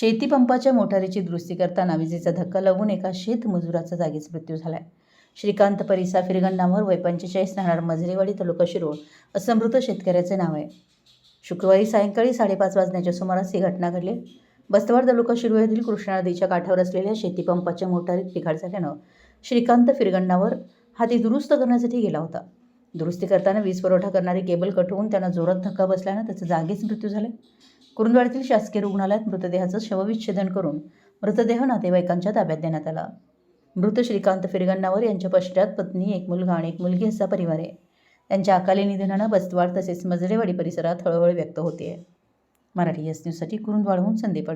शेतीपंपाच्या मोटारीची दुरुस्ती करताना विजेचा धक्का लागून एका शेतमजुराचा जागीच मृत्यू झालाय. श्रीकांत परिसा फिरगंडावर वय 45 राहणार मजरेवाडी तालुका शिरोळ असं मृत शेतकऱ्याचे नाव आहे. शुक्रवारी सायंकाळी 5:30 वाजण्याच्या सुमारास ही घटना घडली. बस्तवाड तालुका शिरोळ येथील कृष्णा नदीच्या काठावर असलेल्या शेतीपंपाच्या मोटारीत बिघाड झाल्यानं श्रीकांत फिरगंडावर हा ती दुरुस्त करण्यासाठी गेला होता. दुरुस्ती करताना वीज पुरवठा करणारी केबल कट होऊन त्यांना जोरात धक्का बसल्यानं त्याचा जागीच मृत्यू झाला. कुरुंदवाडीतील शासकीय रुग्णालयात मृतदेहाचं शवविच्छेदन करून मृतदेह नातेवाईकांच्या ताब्यात देण्यात आला. मृत श्रीकांत फिरगंडावर यांच्या पश्चात पत्नी, एक मुलगा आणि एक मुलगी असा परिवार आहे. त्यांच्या अकाली निधनानं बस्तवाड तसेच मजरेवाडी परिसरात हळहळ व्यक्त होते. मराठी एस न्यूजसाठी कुरुंदवाडहून संदीप